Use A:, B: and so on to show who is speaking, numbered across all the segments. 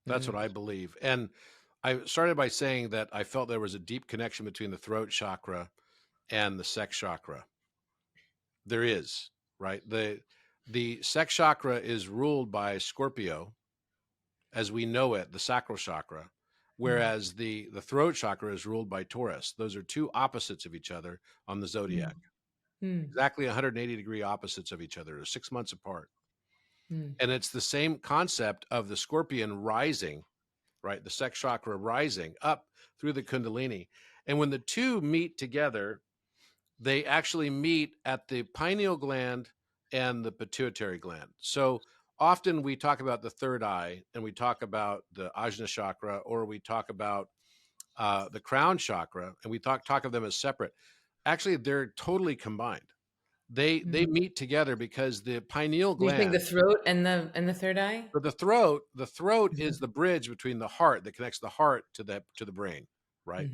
A: That's what I believe. And I started by saying that I felt there was a deep connection between the throat chakra and the sex chakra. There is, right? The sex chakra is ruled by Scorpio as we know it, the sacral chakra, whereas the throat chakra is ruled by Taurus. Those are two opposites of each other on the zodiac. Exactly 180-degree opposites of each other. They're 6 months apart. And it's the same concept of the scorpion rising, right? The sex chakra rising up through the Kundalini. And when the two meet together, they actually meet at the pineal gland and the pituitary gland. So often we talk about the third eye and we talk about the Ajna chakra, or we talk about the crown chakra, and we talk of them as separate. Actually, they're totally combined. They meet together because the pineal
B: Do you think the
A: gland,
B: throat and the third eye?
A: for the throat is the bridge between the heart that connects the heart to the brain, right?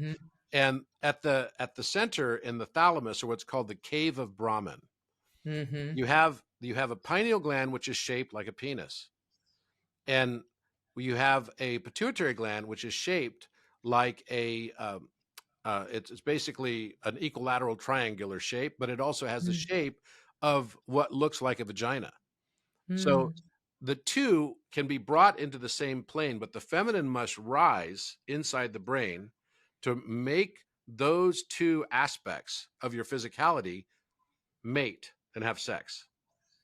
A: And at the center in the thalamus, or what's called the cave of Brahman, you have a pineal gland which is shaped like a penis, and you have a pituitary gland which is shaped like a it's basically an equilateral triangular shape, but it also has the shape of what looks like a vagina. So the two can be brought into the same plane, but the feminine must rise inside the brain to make those two aspects of your physicality mate and have sex.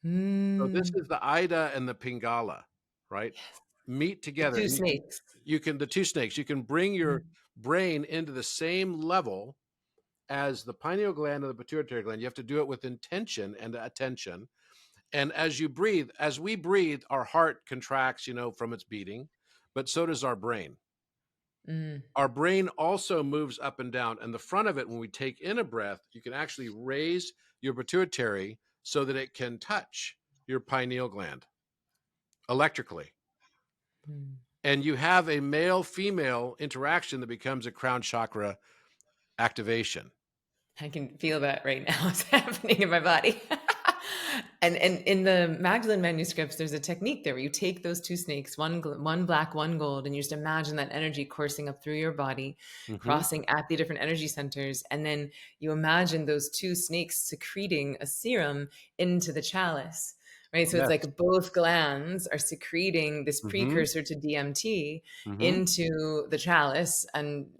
A: So this is the Ida and the Pingala, right? Meet
B: The
A: together,
B: two
A: and
B: snakes.
A: the two snakes. You can bring your brain into the same level as the pineal gland and the pituitary gland. You have to do it with intention and attention. And as we breathe, our heart contracts, from its beating, but so does our brain. Our brain also moves up and down. And the front of it, when we take in a breath, you can actually raise your pituitary so that it can touch your pineal gland electrically. And you have a male-female interaction that becomes a crown chakra activation.
B: I can feel that right now. It's happening in my body. And in the Magdalene manuscripts, there's a technique there where you take those two snakes, one black, one gold, and you just imagine that energy coursing up through your body, crossing at the different energy centers. And then you imagine those two snakes secreting a serum into the chalice. Right. So it's
A: Yes.
B: like both glands are secreting this precursor to DMT into the chalice. And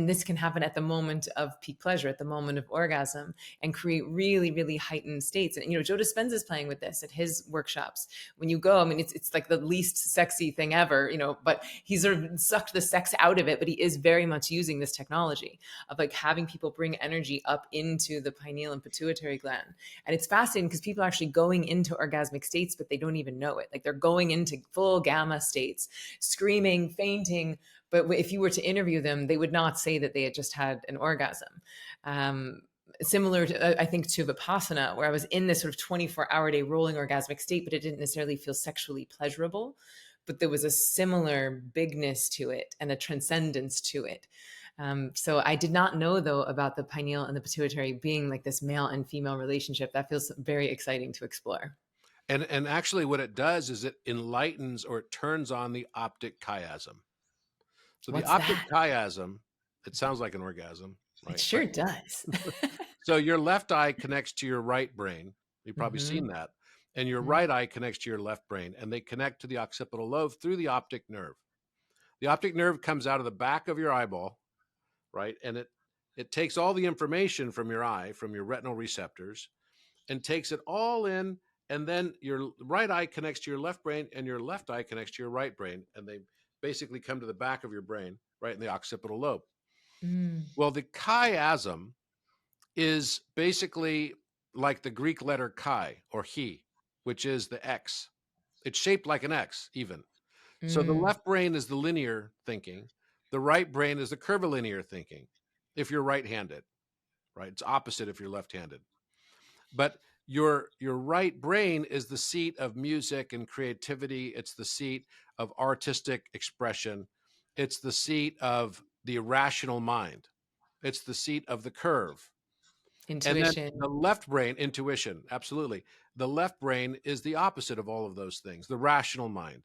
B: this can happen at the moment of peak pleasure, at the moment of orgasm, and create really, really heightened states. And, Joe Dispenza is playing with this at his workshops. When you go, I mean, it's like the least sexy thing ever, but he's sort of sucked the sex out of it, but he is very much using this technology of like having people bring energy up into the pineal and pituitary gland. And it's fascinating because people are actually going into orgasmic states, but they don't even know it. Like they're going into full gamma states, screaming, fainting. But if you were to interview them, they would not say that they had just had an orgasm. Similar to, I think, to Vipassana, where I was in this sort of 24-hour day rolling orgasmic state, but it didn't necessarily feel sexually pleasurable. But there was a similar bigness to it and a transcendence to it. So I did not know, though, about the pineal and the pituitary being like this male and female relationship. That feels very exciting to explore.
A: And actually what it does is it enlightens, or it turns on the optic chiasm. So the
B: What's
A: optic
B: that?
A: chiasm, it sounds like an orgasm, right?
B: It sure does.
A: So your left eye connects to your right brain. You've probably seen that. And your right eye connects to your left brain, and they connect to the occipital lobe through the optic nerve. The optic nerve comes out of the back of your eyeball, right? And it takes all the information from your eye, from your retinal receptors, and takes it all in. And then your right eye connects to your left brain, and your left eye connects to your right brain. And they basically come to the back of your brain, right in the occipital lobe. Well, the chiasm is basically like the Greek letter chi, or he, which is the X. It's shaped like an X even. So the left brain is the linear thinking. The right brain is the curvilinear thinking, if you're right-handed, right? It's opposite if you're left-handed. But your right brain is the seat of music and creativity. It's the seat of artistic expression. It's the seat of the irrational mind. It's the seat of the curve. And then
B: Intuition.
A: the left brain, intuition, absolutely. The left brain is the opposite of all of those things, the rational mind.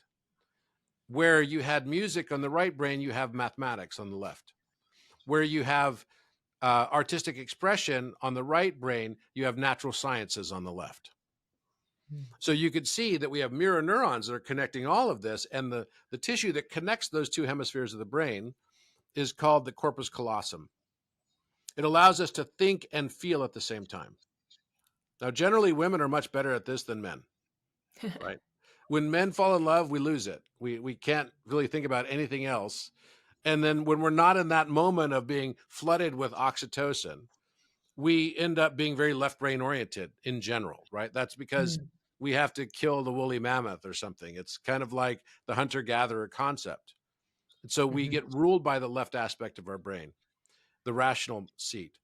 A: Where you had music on the right brain, you have mathematics on the left. Where you have artistic expression on the right brain, you have natural sciences on the left. So you could see that we have mirror neurons that are connecting all of this, and the tissue that connects those two hemispheres of the brain is called the corpus callosum. It allows us to think and feel at the same time. Now, generally, women are much better at this than men, right? When men fall in love, we lose it. We can't really think about anything else. And then when we're not in that moment of being flooded with oxytocin, we end up being very left brain oriented in general, right? That's because we have to kill the woolly mammoth or something. It's kind of like the hunter gatherer concept. And so we get ruled by the left aspect of our brain, the rational seat.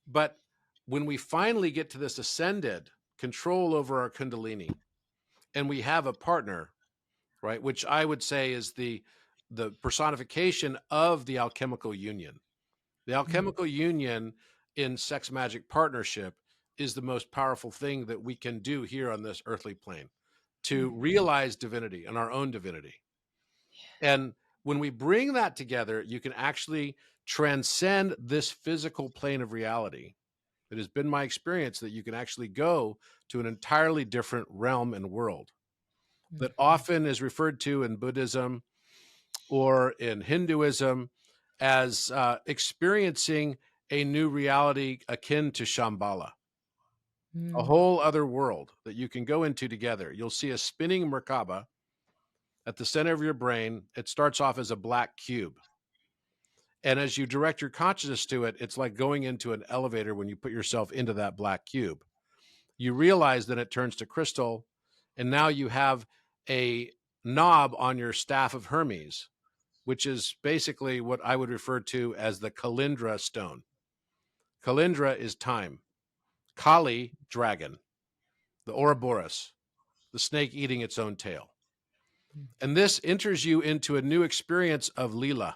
A: But when we finally get to this ascended control over our kundalini, and we have a partner, right, which I would say is the personification of the alchemical union. The alchemical union in sex magic partnership is the most powerful thing that we can do here on this earthly plane, to realize divinity and our own divinity. And when we bring that together, you can actually transcend this physical plane of reality. It has been my experience that you can actually go to an entirely different realm and world that often is referred to in Buddhism or in Hinduism as experiencing a new reality akin to Shambhala, a whole other world that you can go into together. You'll see a spinning Merkaba at the center of your brain. It starts off as a black cube. And as you direct your consciousness to it, it's like going into an elevator when you put yourself into that black cube. You realize that it turns to crystal, and now you have a knob on your staff of Hermes, which is basically what I would refer to as the Kalindra stone. Kalindra is time. Kali, dragon. The Ouroboros, the snake eating its own tail. And this enters you into a new experience of Leela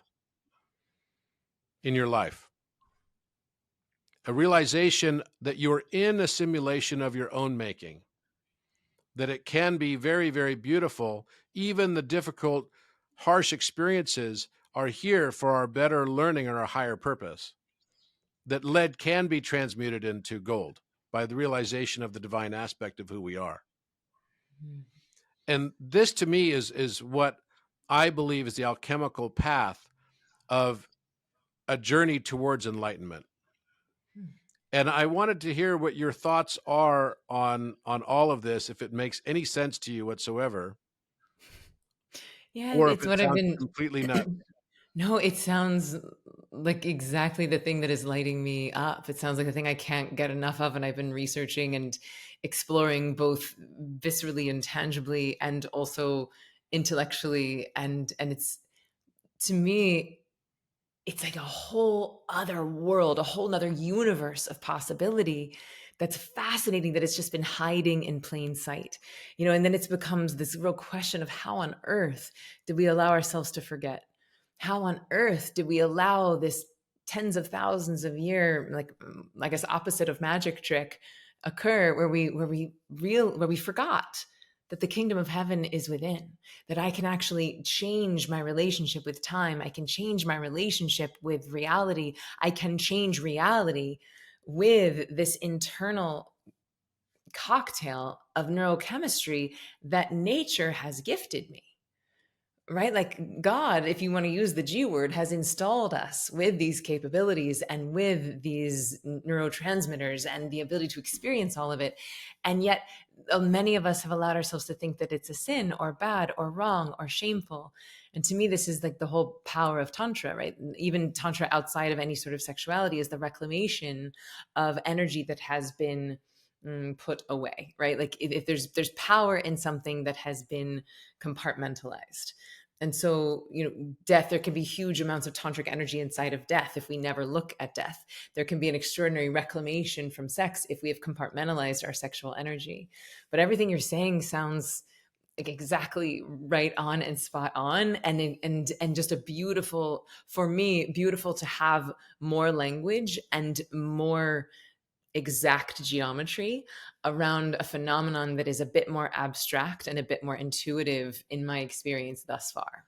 A: in your life. A realization that you're in a simulation of your own making, that it can be very, very beautiful. Even the difficult, harsh experiences are here for our better learning and our higher purpose. That lead can be transmuted into gold by the realization of the divine aspect of who we are. And this to me is what I believe is the alchemical path of a journey towards enlightenment. And I wanted to hear what your thoughts are on all of this, if it makes any sense to you whatsoever,
B: Yeah,
A: or if
B: it's
A: it
B: what I've
A: sounds
B: been.
A: completely nuts.
B: No, it sounds like exactly the thing that is lighting me up. It sounds like the thing I can't get enough of. And I've been researching and exploring both viscerally and tangibly and also intellectually. And it's, to me, it's like a whole other world, a whole other universe of possibility that's fascinating, that it's just been hiding in plain sight. And then it becomes this real question of how on earth did we allow ourselves to forget? How on earth did we allow this tens of thousands of year, like I guess opposite of magic trick, occur where we forgot that the kingdom of heaven is within, that I can actually change my relationship with time. I can change my relationship with reality. I can change reality with this internal cocktail of neurochemistry that nature has gifted me. Right? Like God, if you want to use the G word, has installed us with these capabilities and with these neurotransmitters and the ability to experience all of it. And yet, many of us have allowed ourselves to think that it's a sin or bad or wrong or shameful. And to me, this is like the whole power of Tantra, right? Even Tantra outside of any sort of sexuality is the reclamation of energy that has been put away, right? Like if there's power in something that has been compartmentalized. And so, death, there can be huge amounts of tantric energy inside of death if we never look at death. There can be an extraordinary reclamation from sex if we have compartmentalized our sexual energy. But everything you're saying sounds like exactly right on and spot on, and just a beautiful, for me, beautiful to have more language and more exact geometry around a phenomenon that is a bit more abstract and a bit more intuitive in my experience thus far.